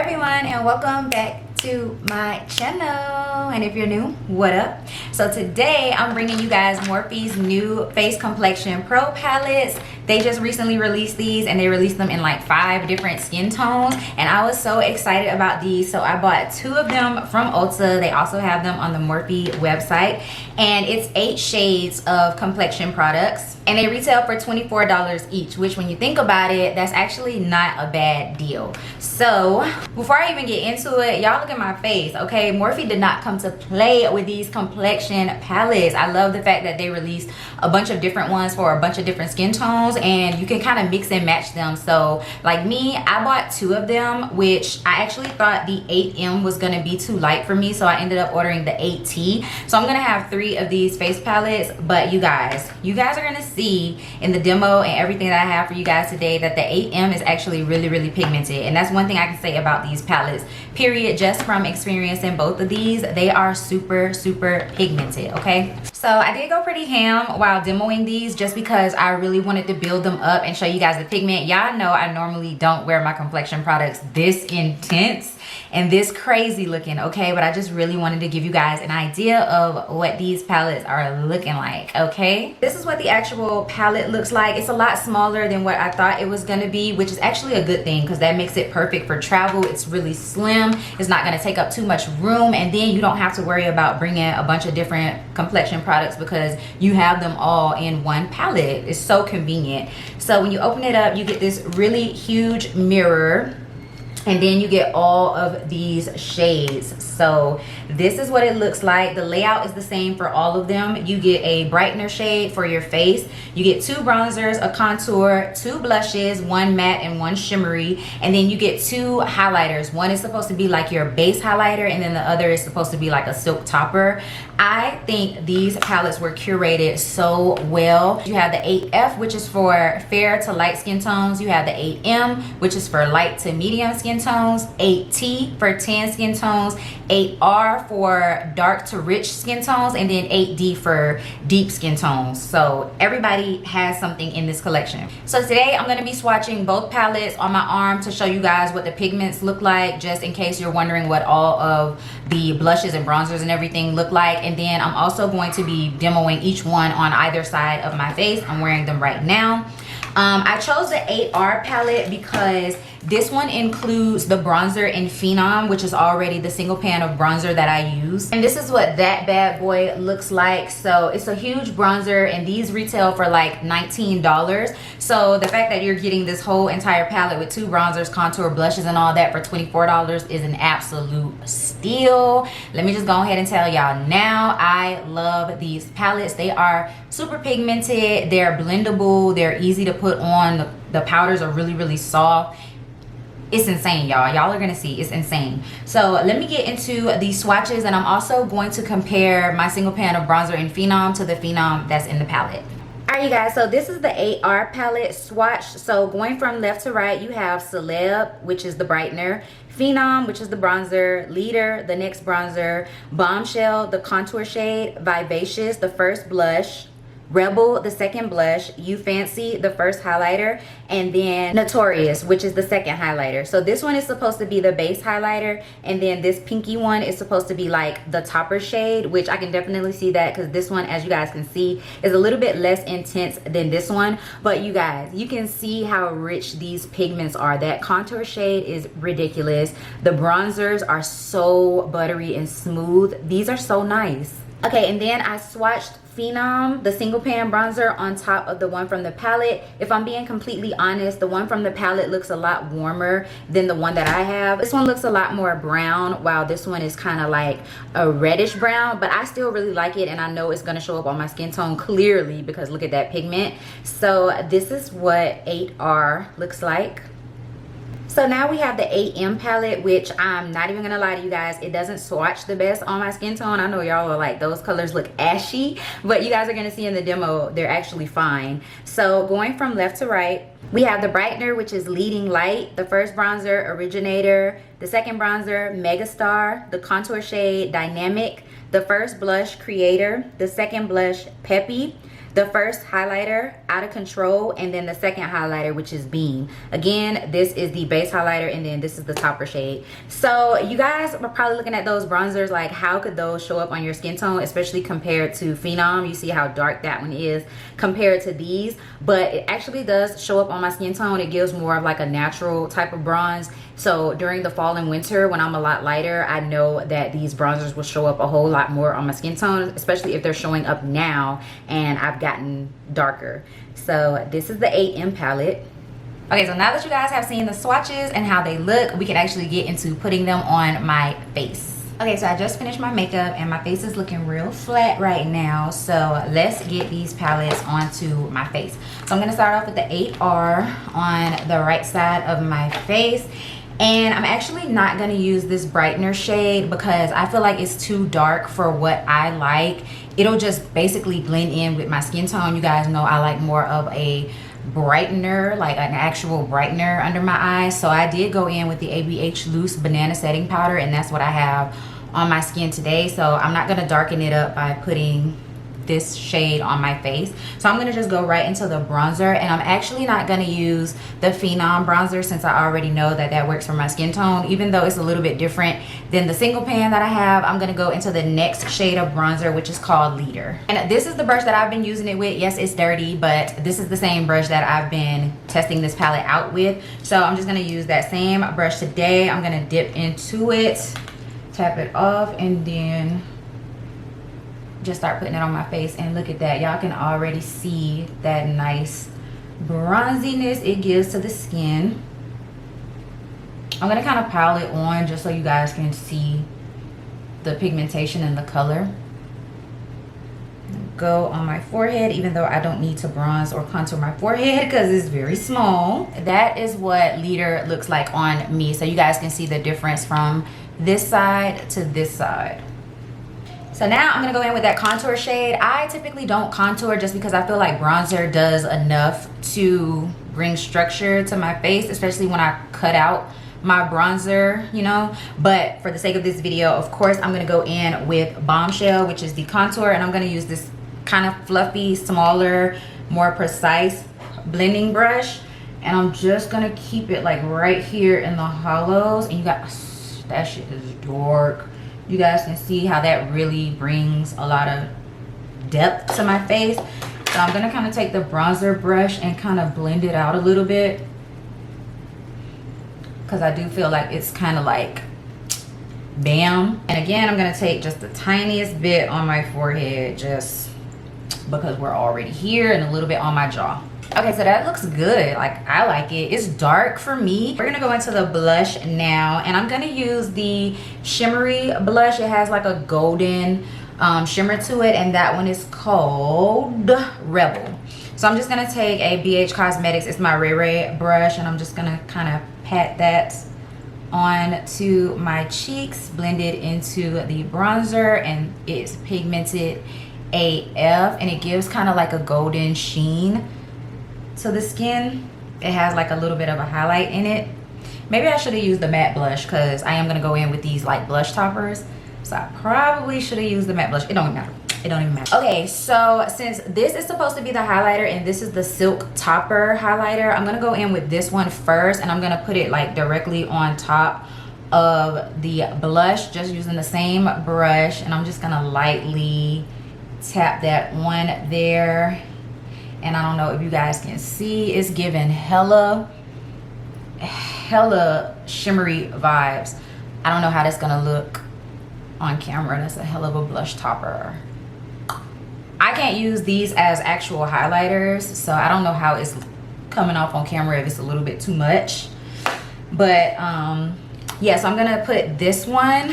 everyone, and welcome back to my channel. And if you're new, what up? So today I'm bringing you guys Morphe's new Face Complexion Pro palettes. They just recently released these, and they released them in like 5 different skin tones, and I was so excited about these, so I bought 2 of them from Ulta. They also have them on the Morphe website, and it's 8 shades of complexion products, and they retail for $24 each, which when you think about it, that's actually not a bad deal. So before I even get into it, y'all look at my face, okay? Morphe did not come to play with these complexion palettes. I love the fact that they released a bunch of different ones for a bunch of different skin tones, and you can kind of mix and match them. So like me, I bought 2 of them, which I actually thought the 8M was gonna be too light for me, so I ended up ordering the 8T. So I'm gonna have 3 of these face palettes, but you guys are gonna see in the demo and everything that I have for you guys today that the 8M is actually really pigmented, and that's one thing I can say about these palettes, period. Just from experiencing both of these, they are super pigmented, okay? So I did go pretty ham while demoing these, just because I really wanted to build them up and show you guys the pigment. Y'all know I normally don't wear my complexion products this intense and this crazy looking, okay? But I just really wanted to give you guys an idea of what these palettes are looking like, okay? This is what the actual palette looks like. It's a lot smaller than what I thought it was gonna be, which is actually a good thing because that makes it perfect for travel. It's really slim. It's not gonna take up too much room, and then you don't have to worry about bringing a bunch of different complexion products because you have them all in one palette. It's so convenient. So when you open it up, you get this really huge mirror, and then you get all of these shades. So this is what it looks like. The layout is the same for all of them. You get a brightener shade for your face. You get 2 bronzers, a contour, 2 blushes, 1 matte and 1 shimmery, and then you get 2 highlighters. One is supposed to be like your base highlighter, and then the other is supposed to be like a silk topper. I think these palettes were curated so well. You have the 8F, which is for fair to light skin tones. You have the 8M, which is for light to medium skin tones, 8T for tan skin tones, 8R for dark to rich skin tones, and then 8D for deep skin tones. So everybody has something in this collection. So today I'm going to be swatching both palettes on my arm to show you guys what the pigments look like, just in case you're wondering what all of the blushes and bronzers and everything look like. And then I'm also going to be demoing each one on either side of my face. I'm wearing them right now. I chose the 8R palette because this one includes the bronzer in Phenom, which is already the single pan of bronzer that I use. And this is what that bad boy looks like. So it's a huge bronzer, and these retail for like $19. So the fact that you're getting this whole entire palette with 2 bronzers, contour, blushes, and all that for $24 is an absolute steal. Let me just go ahead and tell y'all now, I love these palettes. They are super pigmented, they're blendable, they're easy to put on. The powders are really soft. It's insane, y'all are gonna see, it's insane. So let me get into these swatches, and I'm also going to compare my single pan of bronzer in Phenom to the Phenom that's in the palette. Alright, you guys, so this is the 8R palette swatch. So going from left to right, you have Celeb, which is the brightener, Phenom, which is the bronzer, Leader, the next bronzer, Bombshell, the contour shade, Vivacious, the first blush, Rebel, the second blush, You Fancy, the first highlighter, and then Notorious, which is the second highlighter. So this one is supposed to be the base highlighter, and then this pinky one is supposed to be like the topper shade, which I can definitely see that because this one, as you guys can see, is a little bit less intense than this one. But you guys, you can see how rich these pigments are. That contour shade is ridiculous. The bronzers are so buttery and smooth. These are so nice. Okay, and then I swatched Phenom, the single pan bronzer, on top of the one from the palette. If I'm being completely honest, the one from the palette looks a lot warmer than the one that I have. This one looks a lot more brown, while this one is kind of like a reddish brown, but I still really like it, and I know it's going to show up on my skin tone clearly because look at that pigment. So this is what 8R looks like. So now we have the 8M palette, which I'm not even gonna lie to you guys, it doesn't swatch the best on my skin tone. I know y'all are like, those colors look ashy, but you guys are gonna see in the demo, they're actually fine. So going from left to right, we have the brightener, which is Leading Light, the first bronzer, Originator, the second bronzer, Megastar, the contour shade, Dynamic, the first blush, Creator, the second blush, Peppy, The first highlighter, Out of Control, and then the second highlighter, which is Beam. Again, this is the base highlighter, and then this is the topper shade. So you guys are probably looking at those bronzers like, how could those show up on your skin tone, especially compared to Phenom. You see how dark that one is compared to these, but it actually does show up on my skin tone. It gives more of like a natural type of bronze. So during the fall and winter, when I'm a lot lighter, I know that these bronzers will show up a whole lot more on my skin tone, especially if they're showing up now and I've gotten darker. So this is the 8M palette. Okay, so now that you guys have seen the swatches and how they look, we can actually get into putting them on my face. Okay, so I just finished my makeup and my face is looking real flat right now. So let's get these palettes onto my face. So I'm gonna start off with the 8R on the right side of my face. And I'm actually not gonna use this brightener shade because I feel like it's too dark for what I like. It'll just basically blend in with my skin tone. You guys know I like more of a brightener, like an actual brightener under my eyes. So I did go in with the ABH Loose Banana Setting Powder, and that's what I have on my skin today. So I'm not gonna darken it up by putting this shade on my face. So I'm gonna just go right into the bronzer, and I'm actually not gonna use the Phenom bronzer since I already know that that works for my skin tone. Even though it's a little bit different than the single pan that I have, I'm gonna go into the next shade of bronzer, which is called Leader. And this is the brush that I've been using it with. Yes, it's dirty, but this is the same brush that I've been testing this palette out with. So I'm just gonna use that same brush today. I'm gonna dip into it, tap it off, and then just start putting it on my face. And look at that, y'all can already see that nice bronziness it gives to the skin. I'm gonna kind of pile it on just so you guys can see the pigmentation and the color. Go on my forehead, even though I don't need to bronze or contour my forehead because it's very small. That is what Leader looks like on me, so you guys can see the difference from this side to this side. So now I'm gonna go in with that contour shade. I typically don't contour just because I feel like bronzer does enough to bring structure to my face, especially when I cut out my bronzer, you know. But for the sake of this video, of course, I'm gonna go in with Bombshell, which is the contour, and I'm gonna use this kind of fluffy, smaller, more precise blending brush. And I'm just gonna keep it like right here in the hollows. And you got, that shit is dark. You guys can see how that really brings a lot of depth to my face. So I'm gonna kind of take the bronzer brush and kind of blend it out a little bit, because I do feel like it's kind of like bam. And again, I'm gonna take just the tiniest bit on my forehead, just because we're already here, and a little bit on my jaw. Okay, so that looks good. Like, I like it. It's dark for me. We're gonna go into the blush now, and I'm gonna use the shimmery blush. It has like a golden shimmer to it, and that one is called Rebel. So I'm just gonna take a BH Cosmetics, it's my Ray Ray brush, and I'm just gonna kind of pat that on to my cheeks, blend it into the bronzer, and it's pigmented AF, and it gives kind of like a golden sheen to the skin. It has like a little bit of a highlight in it. Maybe I should have used the matte blush, because I am gonna go in with these like blush toppers. So I probably should have used the matte blush. It don't even matter. It don't even matter. Okay, so since this is supposed to be the highlighter and this is the Silk Topper highlighter, I'm gonna go in with this one first, and I'm gonna put it like directly on top of the blush, just using the same brush. And I'm just gonna lightly tap that on there. And I don't know if you guys can see, it's giving hella shimmery vibes. I don't know how that's gonna look on camera. That's a hell of a blush topper. I can't use these as actual highlighters, so I don't know how it's coming off on camera, if it's a little bit too much. But yeah, so I'm gonna put this one,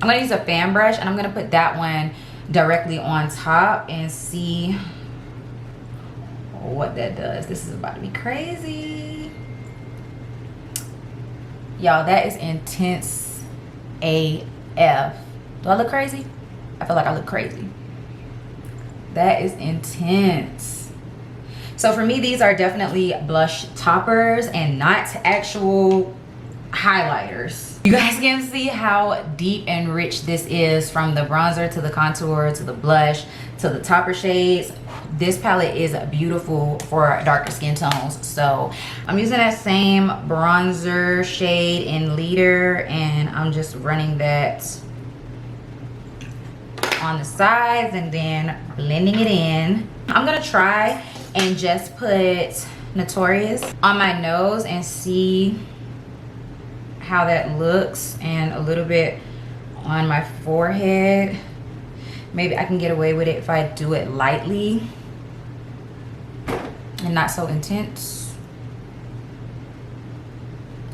I'm gonna use a fan brush, and I'm gonna put that one directly on top and see what that does. This is about to be crazy, y'all. That is intense AF. Do I look crazy? I feel like I look crazy. That is intense. So for me, these are definitely blush toppers and not actual highlighters. You guys can see how deep and rich this is, from the bronzer to the contour to the blush to the topper shades. this palette is beautiful for darker skin tones. So I'm using that same bronzer shade in Leader, and I'm just running that on the sides and then blending it in. I'm gonna try and just put Notorious on my nose and see how that looks, and a little bit on my forehead. Maybe I can get away with it if I do it lightly and not so intense.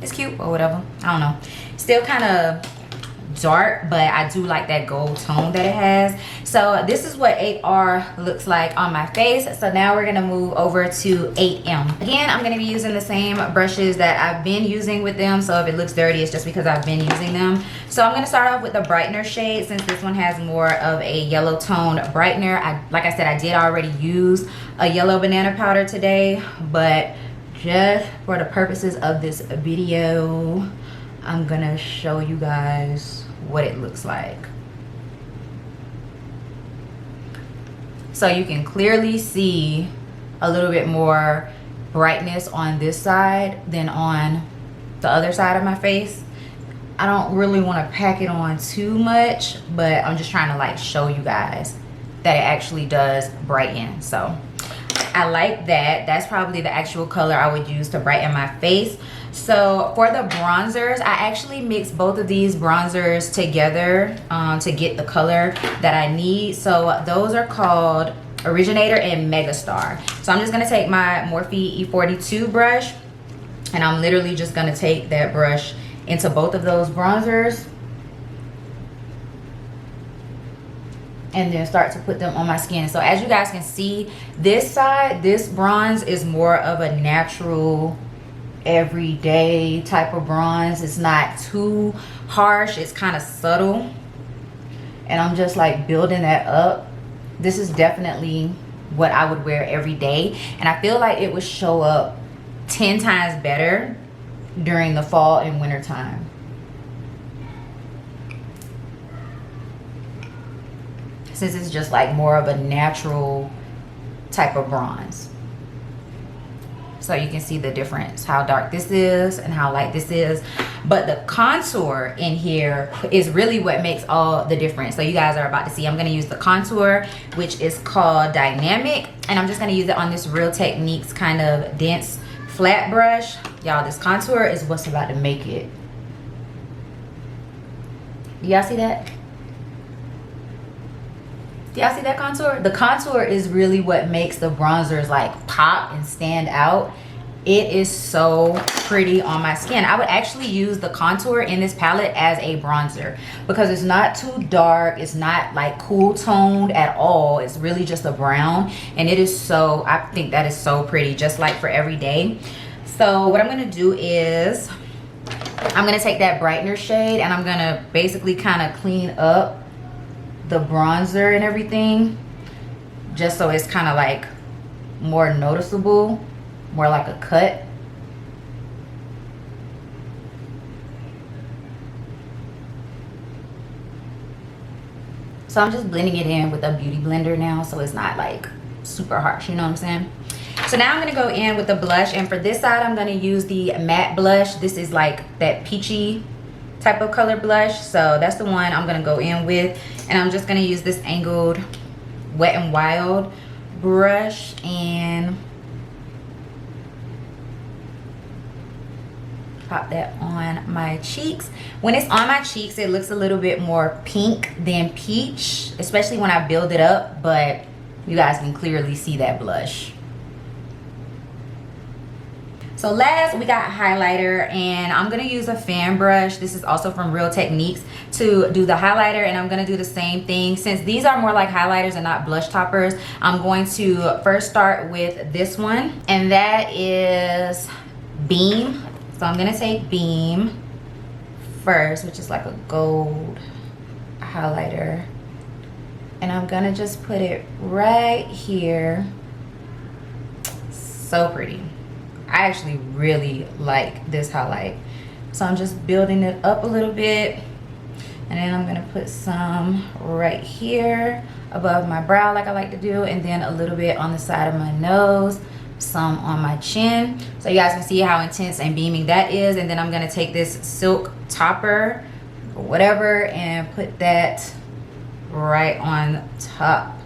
It's cute or whatever, I don't know. Still kind of dark, but I do like that gold tone that it has. So this is what 8R looks like on my face. So now we're gonna move over to 8M. Again, I'm gonna be using the same brushes that I've been using with them. So if it looks dirty, it's just because I've been using them. So I'm gonna start off with the brightener shade, since this one has more of a yellow tone brightener. Like I said, I did already use a yellow banana powder today, but just for the purposes of this video, I'm gonna show you guys what it looks like. So you can clearly see a little bit more brightness on this side than on the other side of my face. I don't really want to pack it on too much, but I'm just trying to like show you guys that it actually does brighten. So I like that. That's probably the actual color I would use to brighten my face. So for the bronzers, I actually mix both of these bronzers together to get the color that I need. So those are called Originator and Megastar. So I'm just gonna take my Morphe E42 brush, and I'm literally just gonna take that brush into both of those bronzers and then start to put them on my skin. So as you guys can see, this side, this bronze is more of a natural, everyday type of bronze. It's not too harsh, it's kind of subtle, and I'm just like building that up. This is definitely what I would wear every day, and I feel like it would show up 10 times better during the fall and winter time. Since it's just like more of a natural type of bronze. So you can see the difference, how dark this is and how light this is. But the contour in here is really what makes all the difference. So you guys are about to see, I'm gonna use the contour, which is called Dynamic. And I'm just gonna use it on this Real Techniques kind of dense flat brush. Y'all, this contour is what's about to make it. Y'all see that? Y'all see that contour? The contour is really what makes the bronzers like pop and stand out. It is so pretty on my skin. I would actually use the contour in this palette as a bronzer because it's not too dark. It's not like cool toned at all. It's really just a brown, and it is so, I think that is so pretty, just like for every day. So what I'm gonna do is I'm gonna take that brightener shade and I'm gonna basically kind of clean up the bronzer and everything, just so it's kind of like more noticeable, more like a cut. So I'm just blending it in with a beauty blender now, so it's not like super harsh, you know what I'm saying? So now I'm gonna go in with the blush, and for this side I'm gonna use the matte blush. This is like that peachy type of color blush, so that's the one I'm gonna go in with. And I'm just gonna use this angled Wet n Wild brush and pop that on my cheeks. When it's on my cheeks, it looks a little bit more pink than peach, especially when I build it up, but you guys can clearly see that blush. So last, we got highlighter, and I'm gonna use a fan brush. This is also from Real Techniques to do the highlighter, and I'm gonna do the same thing. Since these are more like highlighters and not blush toppers, I'm going to first start with this one, and that is Beam. So I'm gonna take Beam first, which is like a gold highlighter, and I'm gonna just put it right here. So pretty. I actually really like this highlight. So I'm just building it up a little bit. And then I'm gonna put some right here above my brow like I like to do, and then a little bit on the side of my nose, some on my chin, so you guys can see how intense and beaming that is. And then I'm gonna take this silk topper or whatever and put that right on top,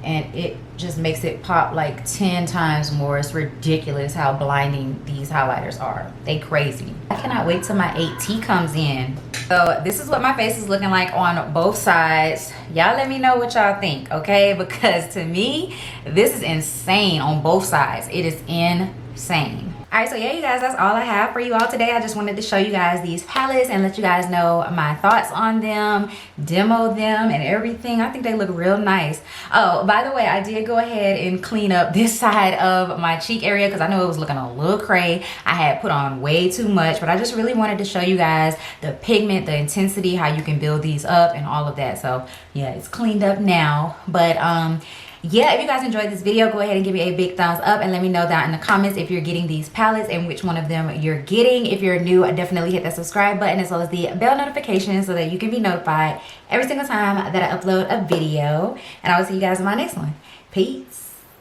and it just makes it pop like 10 times more. It's ridiculous how blinding these highlighters are. They crazy. I cannot wait till my 8T comes in. So this is what my face is looking like on both sides. Y'all let me know what y'all think, okay? Because to me, this is insane on both sides. It is insane. All right, so yeah, you guys, that's all I have for you all today. I just wanted to show you guys these palettes and let you guys know my thoughts on them, demo them and everything. I think they look real nice. Oh, by the way, I did go ahead and clean up this side of my cheek area because I know it was looking a little cray. I had put on way too much, but I just really wanted to show you guys the pigment, the intensity, how you can build these up and all of that. So yeah, it's cleaned up now. But yeah, if you guys enjoyed this video, go ahead and give me a big thumbs up and let me know down in the comments if you're getting these palettes and which one of them you're getting. If you're new, definitely hit that subscribe button as well as the bell notification so that you can be notified every single time that I upload a video. And I will see you guys in my next one. Peace.